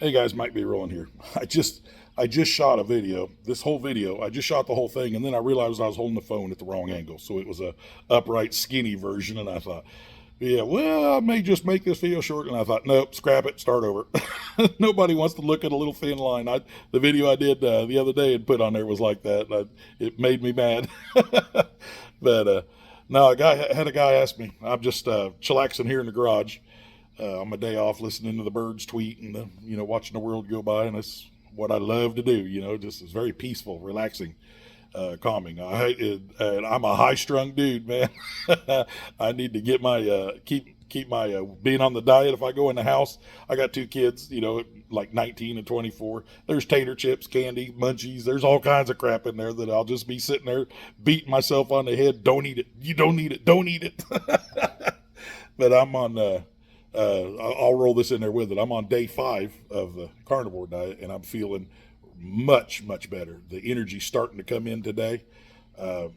Hey guys, Mike B. Rolling here. I just shot a video. This whole video, I just shot the whole thing, and then I realized I was holding the phone at the wrong angle, so it was a upright, skinny version. And I thought, yeah, well, I may just make this video short. And I thought, nope, scrap it, start over. Nobody wants to look at a little thin line. The video I did the other day and put on there was like that. It made me mad. But no, a guy ask me. I'm just chillaxing here in the garage on my day off, listening to the birds tweet and watching the world go by, and that's what I love to do. Just it's very peaceful, relaxing, calming. And I'm a high strung dude, man. I need to get my keep my being on the diet. If I go in the house, I got two kids, like 19 and 24. There's tater chips, candy, munchies. There's all kinds of crap in there that I'll just be sitting there beating myself on the head. Don't eat it. You don't eat it. Don't eat it. But I'm on. I'll roll this in there with it. I'm on day 5 of the carnivore diet, and I'm feeling much, much better. The energy's starting to come in today. Uh,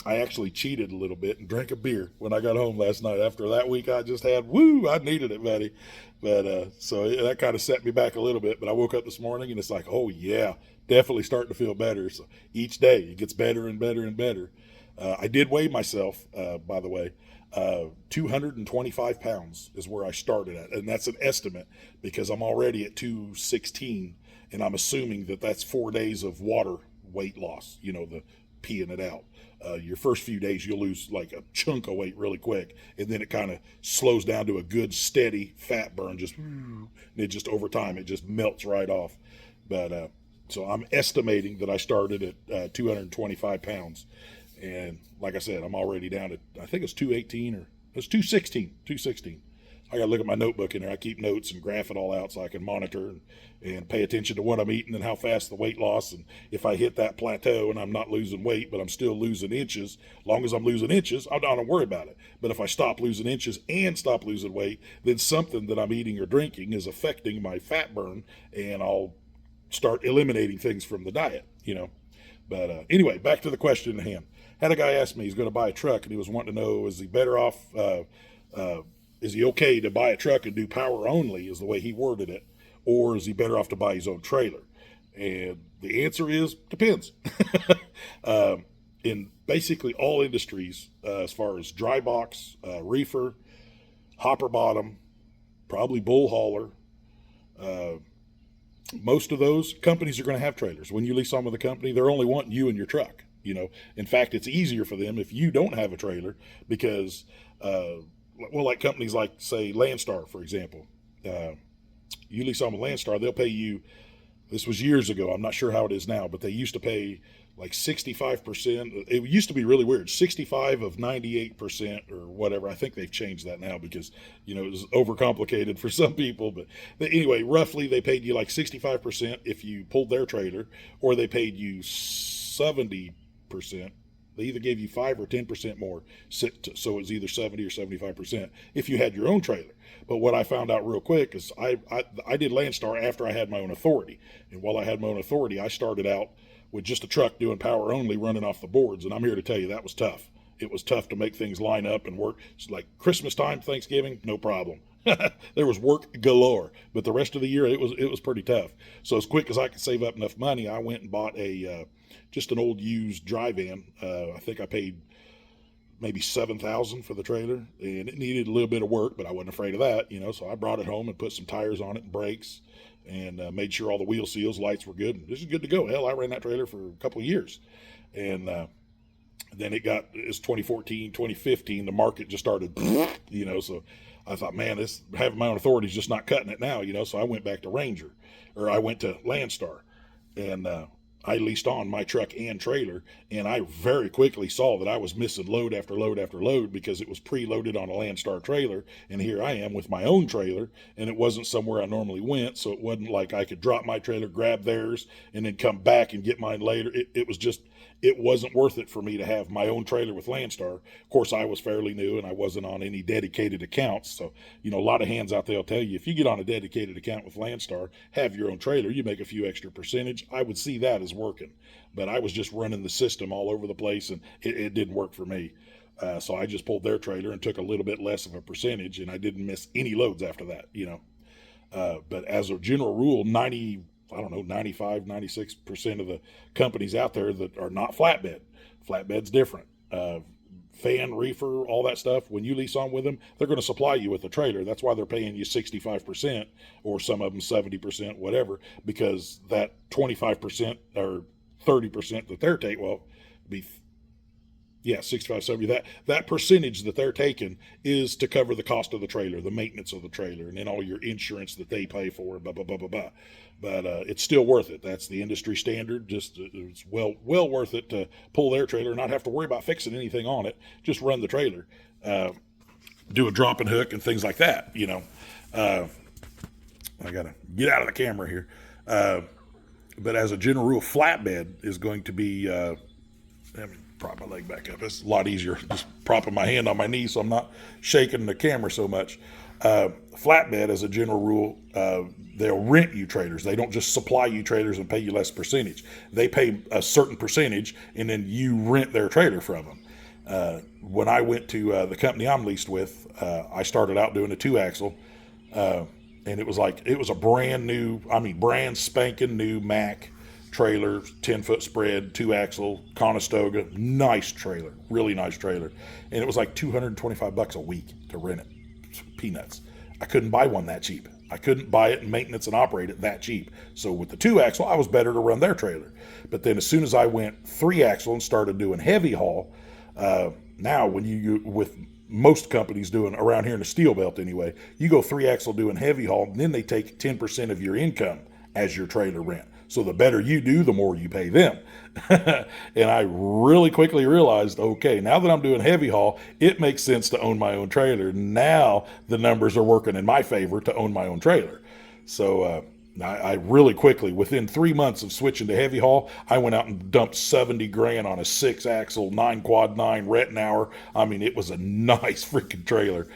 I actually cheated a little bit and drank a beer when I got home last night. After that week I just had, woo, I needed it, buddy. But so that kind of set me back a little bit. But I woke up this morning and it's like, oh yeah, definitely starting to feel better. So each day it gets better and better and better. I did weigh myself, by the way. 225 pounds is where I started at. And that's an estimate because I'm already at 216. And I'm assuming that that's 4 days of water weight loss, the peeing it out. Your first few days, you'll lose like a chunk of weight really quick. And then it kind of slows down to a good, steady fat burn. And it just over time, it just melts right off. But so I'm estimating that I started at 225 pounds. And like I said, I'm already down to, I think it's 218 or it's 216, 216. I got to look at my notebook in there. I keep notes and graph it all out so I can monitor and pay attention to what I'm eating and how fast the weight loss. And if I hit that plateau and I'm not losing weight, but I'm still losing inches, as long as I'm losing inches, I don't worry about it. But if I stop losing inches and stop losing weight, then something that I'm eating or drinking is affecting my fat burn, and I'll start eliminating things from the diet. But anyway, back to the question at hand. Had a guy ask me, he's going to buy a truck, and he was wanting to know, is he better off, is he okay to buy a truck and do power only, is the way he worded it, or is he better off to buy his own trailer? And the answer is, depends. In basically all industries, as far as dry box, reefer, hopper bottom, probably bull hauler, uh, most of those companies are going to have trailers. When you lease on with a company, they're only wanting you and your truck. In fact, it's easier for them if you don't have a trailer because, like companies like, say, Landstar, for example. You lease on with Landstar, they'll pay you. This was years ago. I'm not sure how it is now, but they used to pay like 65%. It used to be really weird, 65 of 98% or whatever. I think they've changed that now because, it was overcomplicated for some people. But anyway, roughly they paid you like 65% if you pulled their trailer, or they paid you 70%. They either gave you 5 or 10% more. So it's either 70 or 75% if you had your own trailer. But what I found out real quick is I did Landstar after I had my own authority. And while I had my own authority, I started out with just a truck doing power only, running off the boards. And I'm here to tell you that was tough. It was tough to make things line up and work. It's like Christmas time, Thanksgiving, no problem. There was work galore, but the rest of the year it was pretty tough. So as quick as I could save up enough money, I went and bought just an old used dry van. I think I paid maybe $7,000 for the trailer, and it needed a little bit of work, but I wasn't afraid of that. So I brought it home and put some tires on it and brakes, and made sure all the wheel seals, lights were good. And this is good to go. Hell, I ran that trailer for a couple of years, and then it's 2014, 2015. The market just started, So I thought, man, this having my own authority is just not cutting it now, So I went back to Ranger, or I went to Landstar, and I leased on my truck and trailer, and I very quickly saw that I was missing load after load after load because it was preloaded on a Landstar trailer, and here I am with my own trailer, and it wasn't somewhere I normally went, so it wasn't like I could drop my trailer, grab theirs, and then come back and get mine later. It wasn't worth it for me to have my own trailer with Landstar. Of course, I was fairly new, and I wasn't on any dedicated accounts, so, a lot of hands out there will tell you, if you get on a dedicated account with Landstar, have your own trailer, you make a few extra percentage. I would see that as working, but I was just running the system all over the place, and it didn't work for me. So I just pulled their trailer and took a little bit less of a percentage, and I didn't miss any loads after that. But as a general rule, 95, 96% of the companies out there that are not flatbed's different. Fan, reefer, all that stuff, when you lease on with them, they're going to supply you with a trailer. That's why they're paying you 65%, or some of them 70%, whatever, because that 25% or 30% that they're taking, well, be, yeah, 65, 70, that percentage that they're taking is to cover the cost of the trailer, the maintenance of the trailer, and then all your insurance that they pay for, blah, blah, blah, blah, blah. But it's still worth it. That's the industry standard. Just it's well worth it to pull their trailer and not have to worry about fixing anything on it. Just run the trailer, do a drop and hook and things like that. You know, I gotta get out of the camera here. But as a general rule, flatbed is going to be. Let me prop my leg back up. It's a lot easier just propping my hand on my knee so I'm not shaking the camera so much. Flatbed, as a general rule, they'll rent you trailers. They don't just supply you trailers and pay you less percentage. They pay a certain percentage, and then you rent their trailer from them. When I went to the company I'm leased with, I started out doing a 2-axle, and it was a brand spanking new Mack trailer, 10-foot spread, 2-axle, Conestoga, nice trailer, really nice trailer. And it was like $225 a week to rent it. Peanuts. I couldn't buy one that cheap. I couldn't buy it and maintenance and operate it that cheap. So with the 2-axle, I was better to run their trailer. But then as soon as I went 3-axle and started doing heavy haul, now when you with most companies doing around here in the steel belt anyway, you go 3-axle doing heavy haul, and then they take 10% of your income as your trailer rent. So the better you do, the more you pay them. And I really quickly realized, okay, now that I'm doing heavy haul, it makes sense to own my own trailer. Now the numbers are working in my favor to own my own trailer. So I really quickly, within 3 months of switching to heavy haul, I went out and dumped $70,000 on a 6-axle, 9-quad-9 Rettenauer. I mean, it was a nice freaking trailer.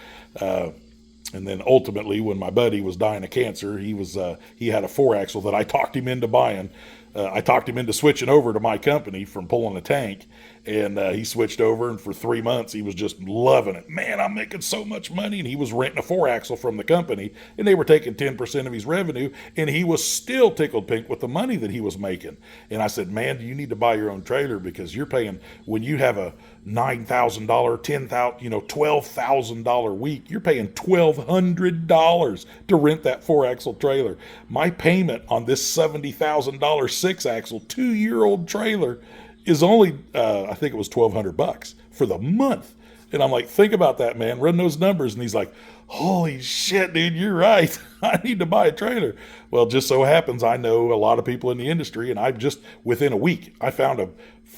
And then ultimately, when my buddy was dying of cancer, he had a 4-axle that I talked him into buying. I talked him into switching over to my company from pulling a tank, and he switched over, and for 3 months he was just loving it. Man, I'm making so much money. And he was renting a 4-axle from the company, and they were taking 10% of his revenue, and he was still tickled pink with the money that he was making. And I said, man, you need to buy your own trailer, because you're paying, when you have a $9,000, $10,000, $12,000 week, you're paying $1,200 to rent that 4-axle trailer. My payment on this $70,000 6-axle 2-year-old trailer is only, I think it was $1,200 for the month. And I'm like, think about that, man. Run those numbers. And he's like, holy shit, dude, you're right. I need to buy a trailer. Well, just so happens I know a lot of people in the industry, and within a week, I found a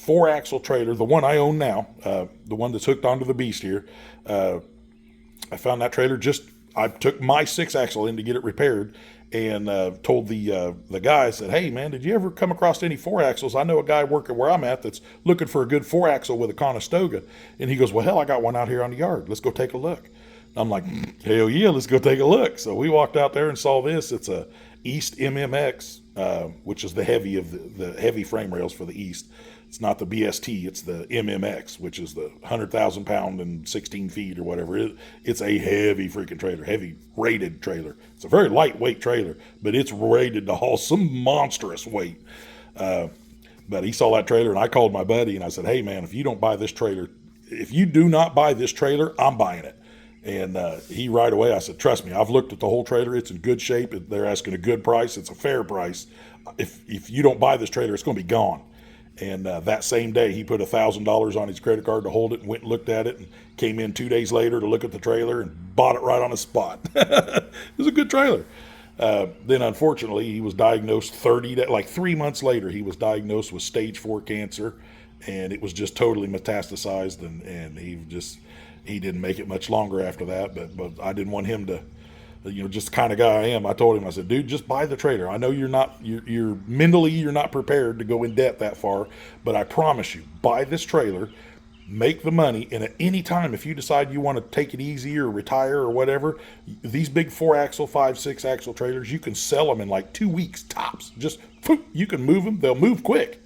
4-axle trailer, the one I own now, the one that's hooked onto the beast here. I found that trailer I took my 6-axle in to get it repaired, and told the guy, I said, hey, man, did you ever come across any 4-axles? I know a guy working where I'm at that's looking for a good 4-axle with a Conestoga. And he goes, well, hell, I got one out here on the yard. Let's go take a look. I'm like, hell yeah, let's go take a look. So we walked out there and saw this. It's a East MMX, which is the heavy of the heavy frame rails for the East. It's not the BST, it's the MMX, which is the 100,000 pound and 16 feet or whatever. It's a heavy freaking trailer, heavy rated trailer. It's a very lightweight trailer, but it's rated to haul some monstrous weight. But he saw that trailer, and I called my buddy and I said, hey man, if you do not buy this trailer, I'm buying it. And he right away, I said, trust me, I've looked at the whole trailer. It's in good shape. They're asking a good price. It's a fair price. If you don't buy this trailer, it's going to be gone. And that same day, he put $1,000 on his credit card to hold it, and went and looked at it, and came in 2 days later to look at the trailer and bought it right on the spot. It was a good trailer. Then, unfortunately, he was diagnosed 3 months later, he was diagnosed with stage 4 cancer, and it was just totally metastasized, and he didn't make it much longer after that. But I didn't want him to, just the kind of guy I am. I told him, I said, dude, just buy the trailer. I know you're mentally, you're not prepared to go in debt that far, but I promise you, buy this trailer, make the money, and at any time, if you decide you want to take it easy or retire or whatever, these big 4-axle, 5, 6-axle trailers, you can sell them in like 2 weeks tops. Just, you can move them. They'll move quick.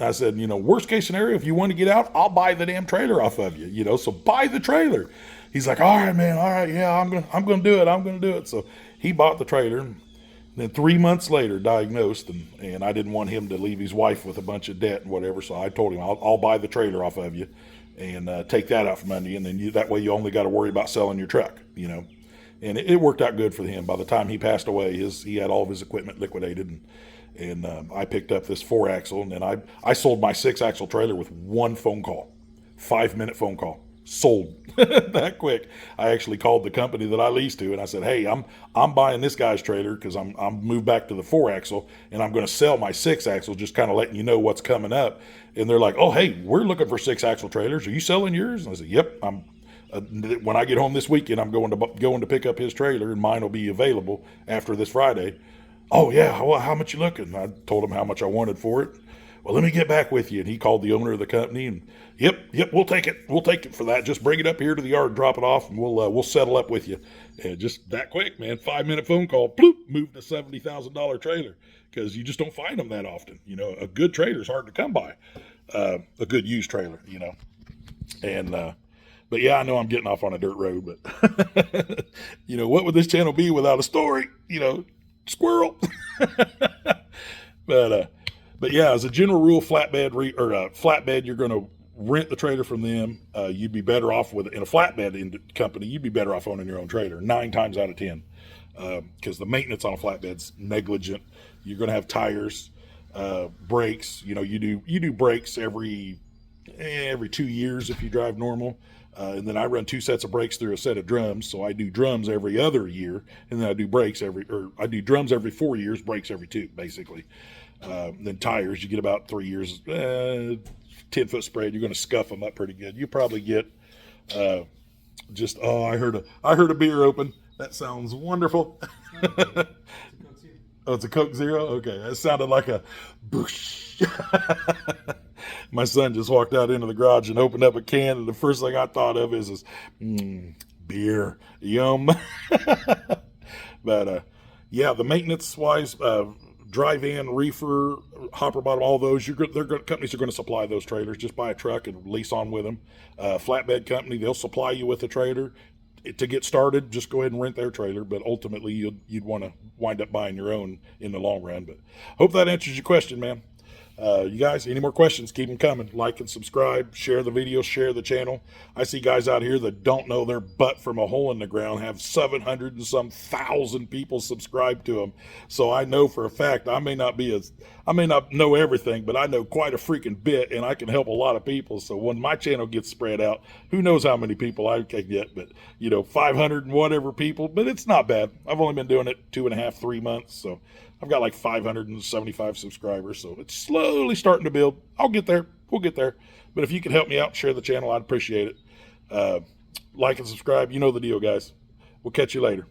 I said, worst case scenario, if you want to get out, I'll buy the damn trailer off of you, so buy the trailer. He's like, all right, man. All right. Yeah, I'm going to do it. I'm going to do it. So he bought the trailer. And then 3 months later, diagnosed, and I didn't want him to leave his wife with a bunch of debt and whatever. So I told him, I'll buy the trailer off of you and take that out from under you. And then that way you only got to worry about selling your truck, And it worked out good for him. By the time he passed away, he had all of his equipment liquidated, and I picked up this 4-axle, and then I sold my 6-axle trailer with one phone call, 5-minute phone call, sold that quick. I actually called the company that I leased to, and I said, hey, I'm buying this guy's trailer because I'm moved back to the 4-axle, and I'm going to sell my 6-axle, just kind of letting you know what's coming up. And they're like, oh, hey, we're looking for 6-axle trailers. Are you selling yours? And I said, yep, when I get home this weekend, I'm going to pick up his trailer, and mine will be available after this Friday. Oh yeah, well, how much you looking? I told him how much I wanted for it. Well, let me get back with you. And he called the owner of the company, and yep, we'll take it. We'll take it for that. Just bring it up here to the yard, drop it off, and we'll settle up with you. And just that quick, man. 5-minute phone call, bloop, moved a $70,000 trailer, because you just don't find them that often. A good trailer is hard to come by. A good used trailer, and. But yeah, I know I'm getting off on a dirt road, but what would this channel be without a story? Squirrel. But yeah, as a general rule, flatbed, you're going to rent the trailer from them. You'd be better off in a flatbed company. You'd be better off owning your own trailer 9 times out of 10, because the maintenance on a flatbed's negligent. You're going to have tires, brakes. You do brakes every 2 years if you drive normal. And then I run 2 sets of brakes through a set of drums. So I do drums every other year, and then I do I do drums every 4 years, brakes every 2, basically. Then tires, you get about 3 years, 10-foot spread. You're going to scuff them up pretty good. You probably get, I heard a beer open. That sounds wonderful. Oh, it's a Coke Zero? Okay. That sounded like a boosh. My son just walked out into the garage and opened up a can, and the first thing I thought of is beer. Yum. But, yeah, the maintenance-wise, drive-in, reefer, hopper bottom, all those, companies are going to supply those trailers. Just buy a truck and lease on with them. Flatbed company, they'll supply you with a trailer. To get started, just go ahead and rent their trailer, but ultimately you'd want to wind up buying your own in the long run. But hope that answers your question, man. You guys, any more questions, keep them coming. Like and subscribe, share the video, share the channel. I see guys out here that don't know their butt from a hole in the ground have 700 and some thousand people subscribe to them. So I know for a fact I may not know everything, but I know quite a freaking bit, and I can help a lot of people. So when my channel gets spread out, who knows how many people I can get, but 500 and whatever people, but it's not bad. I've only been doing it 2.5, 3 months. So I've got like 575 subscribers, so it's slowly starting to build. I'll get there. We'll get there. But if you could help me out, share the channel, I'd appreciate it. Like and subscribe. You know the deal, guys. We'll catch you later.